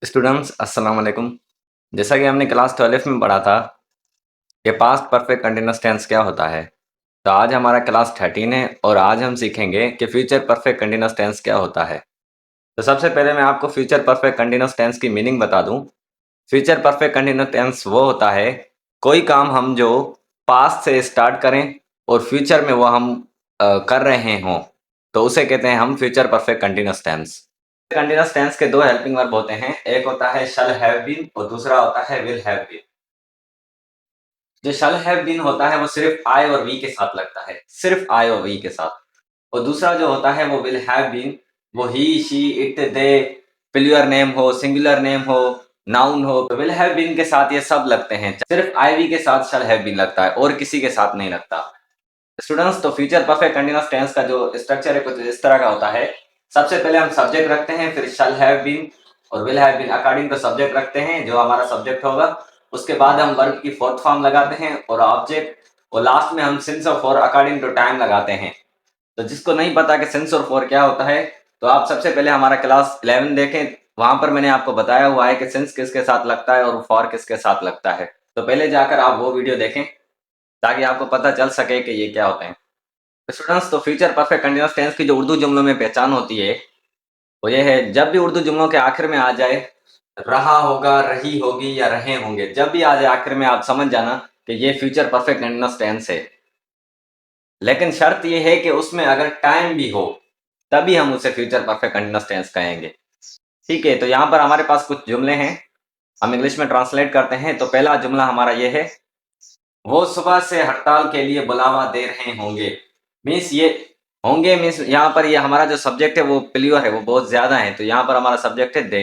Students अस्सलाम वालेकुम। जैसा कि हमने क्लास 12 में पढ़ा था कि पास्ट परफेक्ट कंटीन्यूअस टेंस क्या होता है, तो आज हमारा क्लास 13 है और आज हम सीखेंगे कि फ्यूचर परफेक्ट कंटीन्यूअस टेंस क्या होता है। तो सबसे पहले मैं आपको फ्यूचर परफेक्ट कंटीन्यूअस टेंस की मीनिंग बता दूं। फ्यूचर परफेक्ट कंटीन्यूअस टेंस वो होता है कोई काम हम जो पास्ट से स्टार्ट करें और फ्यूचर में वो हम कर रहे हों, तो उसे कहते हैं हम future perfect continuous tense. Continuous tense के दो हेल्पिंग वर्ब होते हैं, एक होता है शल हैव बीन और दूसरा होता है विल हैव बीन। जो शल हैव बीन होता है वो सिर्फ आई और वी के साथ लगता है, सिर्फ आई और वी के साथ। और दूसरा जो होता है वो विल हैव बीन, वो he she it they, plural name हो सिंगुलर नेम हो नाउन हो, तो विल हैव बीन के साथ ये सब लगते हैं, सिर्फ आई वी के साथ शल हैव बीन लगता है और किसी के साथ नहीं लगता। स्टूडेंट्स, तो फ्यूचर परफेक्ट कंटीन्यूअस टेंस का जो स्ट्रक्चर है कुछ इस तरह का होता है। सबसे पहले हम सब्जेक्ट रखते हैं, फिर शैल हैव बीन और will have been according to subject रखते हैं जो हमारा सब्जेक्ट होगा। उसके बाद हम वर्ब की फोर्थ फॉर्म लगाते हैं और ऑब्जेक्ट, और लास्ट में हम सिंस और फॉर अकॉर्डिंग टू टाइम लगाते हैं। तो जिसको नहीं पता कि सिंस और फॉर क्या होता है, तो आप सबसे पहले हमारा क्लास 11 देखें, वहां पर मैंने आपको बताया हुआ है कि सिंस किसके साथ लगता है और फॉर किसके साथ लगता है। तो पहले जाकर आप वो वीडियो देखें ताकि आपको पता चल सके कि ये क्या होते हैं। स्टूडेंट्स, तो फ्यूचर परफेक्ट कंटीन्यूअस टेंस की जो उर्दू जुमलों में पहचान होती है वो ये है, जब भी उर्दू जुमलों के आखिर में आ जाए रहा होगा, रही होगी या रहे होंगे, जब भी आ जाए आखिर में आप समझ जाना कि ये फ्यूचर परफेक्ट कंटीन्यूअस टेंस है। लेकिन शर्त ये है कि उसमें अगर टाइम भी हो तभी हम उसे फ्यूचर परफेक्ट कंटीन्यूअस टेंस कहेंगे। ठीक है, तो यहाँ पर हमारे पास कुछ जुमले हैं, हम इंग्लिश में ट्रांसलेट करते हैं। तो पहला जुमला हमारा ये है, वो सुबह से हड़ताल के लिए बुलावा दे रहे होंगे। मीन्स ये होंगे मीन्स यहाँ पर ये हमारा जो सब्जेक्ट है वो प्लूरल है, वो बहुत ज्यादा है, तो यहाँ पर हमारा सब्जेक्ट है दे।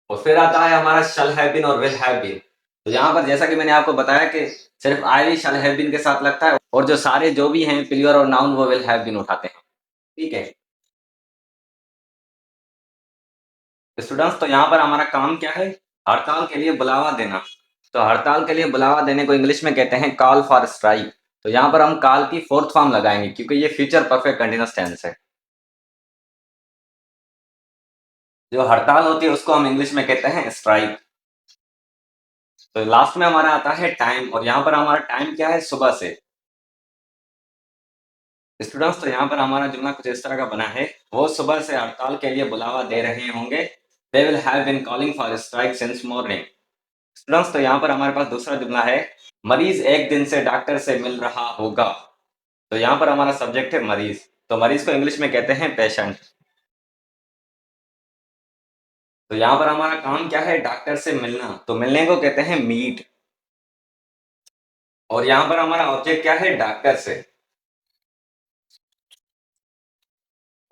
और फिर आता है हमारा शल हैव बीन और विल हैव बीन। तो यहाँ पर जैसा कि मैंने आपको बताया कि सिर्फ आई भी शल हैव बीन के साथ लगता है और जो सारे जो भी हैं प्लूरल और नाउन वो विल हैव बीन उठाते हैं। ठीक है स्टूडेंट्स, तो यहाँ पर हमारा काम क्या है, हड़ताल के लिए बुलावा देना। तो हड़ताल के लिए बुलावा देने को इंग्लिश में कहते हैं कॉल फॉर स्ट्राइक। तो यहाँ पर हम कॉल की फोर्थ फॉर्म लगाएंगे क्योंकि ये फ्यूचर परफेक्ट कंटीन्यूअस टेंस है। जो हड़ताल होती है उसको हम इंग्लिश में कहते हैं स्ट्राइक। तो लास्ट में हमारा आता है टाइम, और यहाँ पर हमारा टाइम क्या है, सुबह से। स्टूडेंट्स, तो यहाँ पर हमारा जुमला कुछ इस तरह का बना है, वो सुबह से हड़ताल के लिए बुलावा दे रहे होंगे। They will have been calling for strike since morning. Students, तो यहाँ पर हमारे पास दूसरा जुमला है, मरीज एक दिन से डॉक्टर से मिल रहा होगा। तो यहाँ पर हमारा सब्जेक्ट है मरीज, तो मरीज को इंग्लिश में कहते हैं पेशेंट। तो यहाँ पर हमारा काम क्या है, डॉक्टर से मिलना, तो मिलने को कहते हैं मीट। और यहाँ पर हमारा ऑब्जेक्ट क्या है, डॉक्टर से।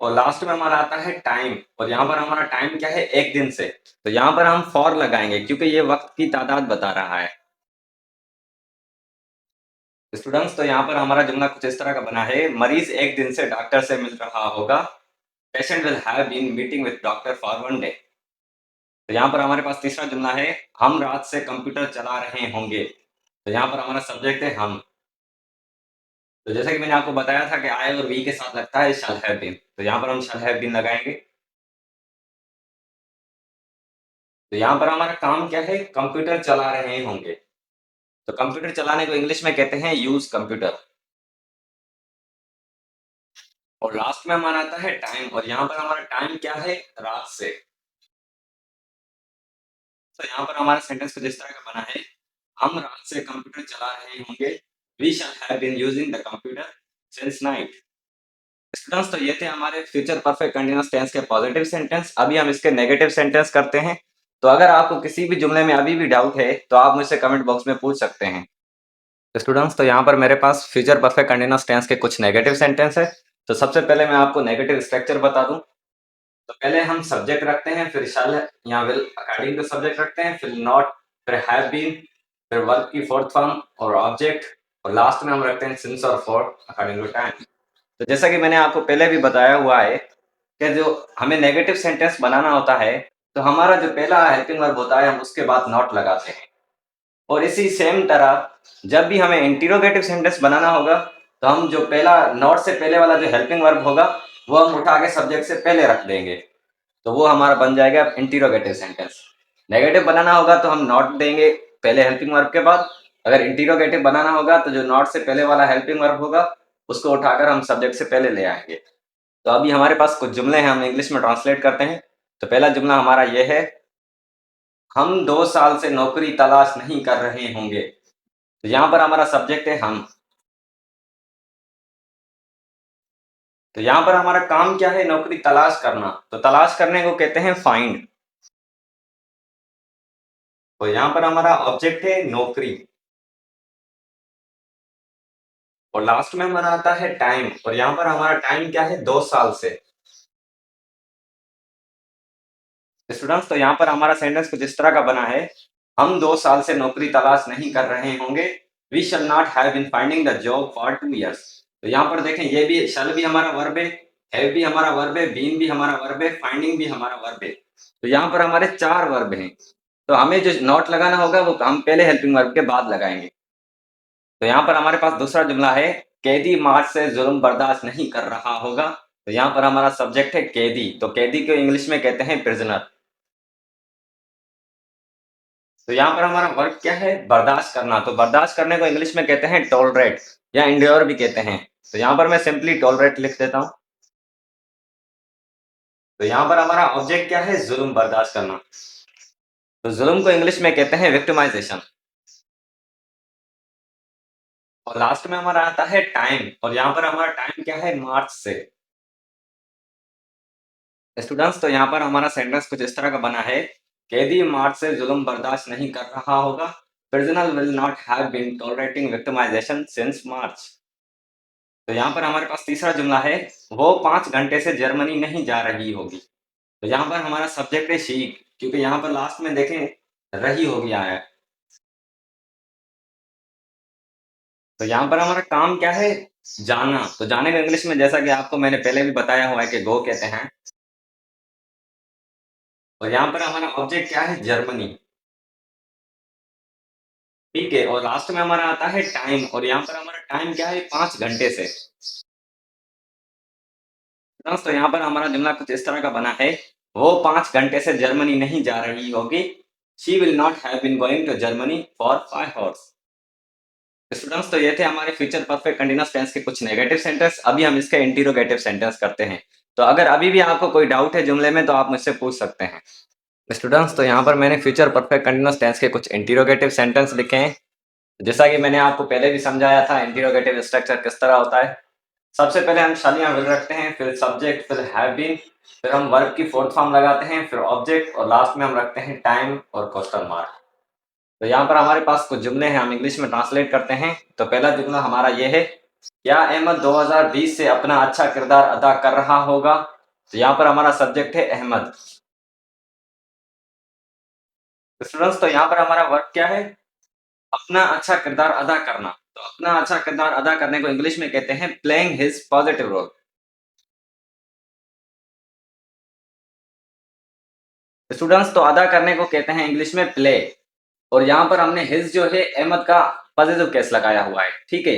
और लास्ट में हमारा आता है टाइम, और यहाँ पर हमारा टाइम क्या है, एक दिन से। तो यहाँ पर हम फॉर लगाएंगे क्योंकि ये वक्त की तादाद बता रहा है। स्टूडेंट्स, तो यहाँ पर हमारा जुमला कुछ इस तरह का बना है, मरीज एक दिन से डॉक्टर से मिल रहा होगा। Patient will have been meeting with doctor for one day. तो यहाँ पर हमारे पास तीसरा जुमला है, हम रात से कंप्यूटर चला रहे होंगे। तो यहाँ पर हमारा सब्जेक्ट है हम। तो जैसा कि मैंने आपको बताया था कि आई और वी के साथ लगता है शैल हैव बीन, तो यहाँ पर हम शैल हैव बीन लगाएंगे। तो यहाँ पर हमारा काम क्या है, कंप्यूटर चला रहे होंगे। तो कंप्यूटर चलाने को इंग्लिश में कहते हैं यूज कंप्यूटर। और लास्ट में हमारा आता है टाइम, और यहाँ पर हमारा टाइम क्या है, रात से। तो यहाँ पर हमारा सेंटेंस कुछ इस तरह का बना है, हम रात से कंप्यूटर चला रहे होंगे। We shall have been using the computer since night. Students, तो ये थे हमारे फ्यूचर परफेक्ट कंटीन्यूअस टेंस के पॉजिटिव सेंटेंस। अभी हम इसके नेगेटिव सेंटेंस करते हैं। तो अगर आपको किसी भी जुमले में अभी भी डाउट है तो आप मुझसे कमेंट बॉक्स में पूछ सकते हैं। स्टूडेंट्स, तो यहाँ पर मेरे पास फ्यूचर परफेक्ट कंटीन्यूअस टेंस के कुछ नेगेटिव सेंटेंस है। तो सबसे पहले मैं आपको नेगेटिव स्ट्रक्चर बता दूं। तो पहले हम सब्जेक्ट रखते हैं, फिर शैल या विल अकॉर्डिंग टू सब्जेक्ट रखते हैं, फिर नॉट, फिर हैव बीन, फिर वर्ब की फोर्थ फॉर्म और ऑब्जेक्ट, और लास्ट में हम रखते हैं सिंस और फॉर अकॉर्डिंग टू टाइम। तो जैसा कि मैंने आपको पहले भी बताया हुआ है कि जो हमें नेगेटिव सेंटेंस बनाना होता है, तो हमारा जो पहला हेल्पिंग वर्ब होता है हम उसके बाद नॉट लगाते हैं। और इसी सेम तरह जब भी हमें इंटीरोगेटिव सेंटेंस बनाना होगा तो हम जो पहला नॉट से पहले वाला जो हेल्पिंग वर्ब होगा वो हम उठा के सब्जेक्ट से पहले रख देंगे। तो वो हमारा बन जाएगा इंटीरोगेटिव सेंटेंस। नेगेटिव बनाना होगा तो हम नॉट देंगे पहले हेल्पिंग वर्ब के बाद। अगर इंटीरोगेटिव बनाना होगा तो जो नॉट से पहले वाला हेल्पिंग वर्ब होगा उसको उठाकर हम सब्जेक्ट से पहले ले आएंगे। तो अभी हमारे पास कुछ जुमले हैं, हम इंग्लिश में ट्रांसलेट करते हैं। तो पहला जुमला हमारा ये है, हम 2 साल से नौकरी तलाश नहीं कर रहे होंगे। तो यहाँ पर हमारा सब्जेक्ट है हम। तो यहाँ पर हमारा काम क्या है, नौकरी तलाश करना। तो तलाश करने को कहते हैं फाइंड। तो यहाँ पर हमारा ऑब्जेक्ट है नौकरी। और लास्ट में हमारा आता है टाइम, और यहाँ पर हमारा टाइम क्या है, 2 साल से। स्टूडेंट्स, तो यहाँ पर हमारा सेंटेंस कुछ इस तरह का बना है, हम 2 साल से नौकरी तलाश नहीं कर रहे होंगे। We shall not have been finding the job for 2 years। तो यहाँ पर देखें, ये भी शल भी हमारा वर्ब है, हैव भी हमारा वर्ब है, बीन भी हमारा वर्ब है, फाइंडिंग भी हमारा वर्ब है। तो यहाँ पर हमारे 4 वर्ब हैं। तो हमें जो नॉट लगाना होगा वो हम पहले हेल्पिंग वर्ब के बाद लगाएंगे। तो यहाँ पर हमारे पास दूसरा जुमला है, कैदी मार्च से जुल्म बर्दाश्त नहीं कर रहा होगा। तो यहाँ पर हमारा सब्जेक्ट है कैदी। तो कैदी को इंग्लिश में कहते हैं प्रिजनर। तो यहाँ पर हमारा वर्क क्या है, बर्दाश्त करना। तो बर्दाश्त करने को इंग्लिश में कहते हैं टॉलरेट, या इंड्योर भी कहते हैं। तो यहाँ पर मैं सिंपली टॉलरेट लिख देता हूँ। तो यहाँ पर हमारा ऑब्जेक्ट क्या है, जुल्म बर्दाश्त करना। तो जुल्म को इंग्लिश में कहते हैं विक्टिमाइजेशन। और लास्ट में हमारा आता है टाइम, और यहाँ पर हमारा टाइम क्या है, मार्च से। स्टूडेंट्स, तो यहाँ पर हमारा सेंटेंस कुछ इस तरह का बना है, कैदी मार्च से जुल्म बर्दाश्त नहीं कर रहा होगा। Prisoner will not have been tolerating victimisation since March. तो यहाँ पर हमारे पास तीसरा जुमला है, वो 5 घंटे से जर्मनी नहीं जा रही होगी। तो यहाँ पर हमारा सब्जेक्ट है शी, क्योंकि यहाँ पर लास्ट में देखें रही होगी आया है। तो यहाँ पर हमारा काम क्या है, जाना। तो जाने को इंग्लिश में, जैसा कि आपको मैंने पहले भी बताया हुआ है, कि गो कहते हैं। और यहाँ पर हमारा ऑब्जेक्ट क्या है, जर्मनी। ठीक है, और लास्ट में हमारा आता है टाइम, और यहाँ पर हमारा टाइम क्या है, 5 घंटे से। तो यहाँ पर हमारा जुमला कुछ इस तरह का बना है, वो 5 घंटे से जर्मनी नहीं जा रही होगी। She will not have been going to Germany for 5 hours। Students, तो ये थे हमारे फ्यूचर परफेक्ट कंटीन्यूअस टेंस के कुछ नेगेटिव सेंटेंस। अभी हम इसके इंटीरोगेटिव सेंटेंस करते हैं। तो अगर अभी भी आपको कोई डाउट है जुमले में तो आप मुझसे पूछ सकते हैं। स्टूडेंट्स, तो यहाँ पर मैंने फ्यूचर परफेक्ट कंटीन्यूअस टेंस के कुछ इंटीरोगेटिव सेंटेंस लिखे हैं। जैसा कि मैंने आपको पहले भी समझाया था इंटीरोगेटिव स्ट्रक्चर किस तरह होता है। सबसे पहले हम शालियां विल रखते हैं, फिर सब्जेक्ट, फिर हैव बीन, फिर हम वर्ब की फोर्थ फॉर्म लगाते हैं, फिर ऑब्जेक्ट, और लास्ट में हम रखते हैं टाइम और क्वेश्चन मार्क। तो यहाँ पर हमारे पास कुछ जुमले हैं, हम इंग्लिश में ट्रांसलेट करते हैं। तो पहला जुमला हमारा ये है, क्या अहमद 2020 से अपना अच्छा किरदार अदा कर रहा होगा। तो यहाँ पर हमारा सब्जेक्ट है अहमद। स्टूडेंट्स, तो यहाँ पर हमारा वर्ब क्या है, अपना अच्छा किरदार अदा करना। तो अपना अच्छा किरदार अदा करने को इंग्लिश में कहते हैं playing his positive role. Students, तो अदा करने को कहते हैं इंग्लिश में प्ले। और यहाँ पर हमने हिज जो है अहमद का पॉजिटिव केस लगाया हुआ है, ठीक है।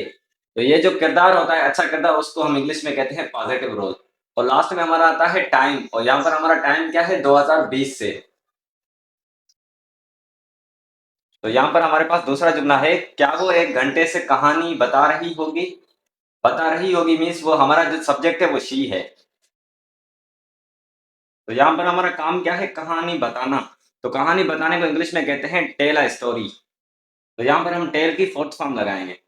तो ये जो किरदार होता है, अच्छा किरदार, उसको हम इंग्लिश में कहते हैं पॉजिटिव रोल। और लास्ट में हमारा आता है टाइम, और यहाँ पर हमारा टाइम क्या है, 2020 से। तो यहाँ पर हमारे पास दूसरा जुमला है, क्या वो 1 घंटे से कहानी बता रही होगी। बता रही होगी मीन्स वो हमारा जो सब्जेक्ट है वो शी है। तो यहाँ पर हमारा काम क्या है, कहानी बताना। तो कहानी बताने को इंग्लिश में कहते हैं टेल अ स्टोरी। तो यहाँ पर हम टेल की फोर्थ फॉर्म लगाएंगे।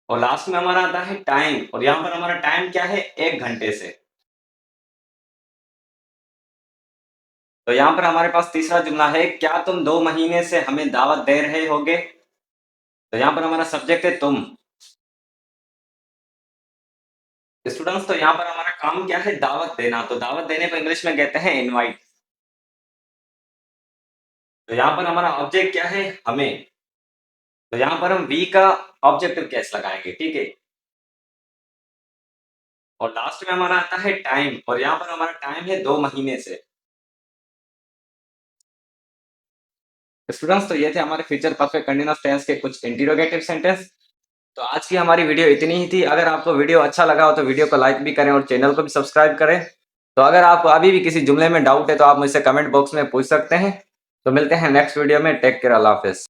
और लास्ट में हमारा आता है टाइम, और यहाँ पर हमारा टाइम क्या है, 1 घंटे से। तो यहाँ पर हमारे पास तीसरा जुमला है, क्या तुम 2 महीने से हमें दावत दे रहे होगे। तो यहाँ पर हमारा सब्जेक्ट है तुम। स्टूडेंट्स, तो यहाँ पर हमारा काम क्या है, दावत देना। तो दावत देने को इंग्लिश में कहते हैं इनवाइट। तो यहाँ पर हमारा ऑब्जेक्ट क्या है, हमें। तो यहाँ पर हम वी का ऑब्जेक्टिव केस लगाएंगे, ठीक है। और लास्ट में हमारा आता है टाइम, और यहाँ पर हमारा टाइम है 2 महीने से। स्टूडेंट्स, तो ये थे हमारे फ्यूचर परफेक्ट कंटीन्यूअस टेंस के कुछ इंटीरोगेटिव सेंटेंस। तो आज की हमारी वीडियो इतनी ही थी। अगर आपको वीडियो अच्छा लगा हो तो वीडियो को लाइक भी करें और चैनल को भी सब्सक्राइब करें। तो अगर आपको अभी भी किसी जुमले में डाउट है तो आप मुझसे कमेंट बॉक्स में पूछ सकते हैं। तो मिलते हैं नेक्स्ट वीडियो में। टेक केयर, अल्लाह हाफ़िज़।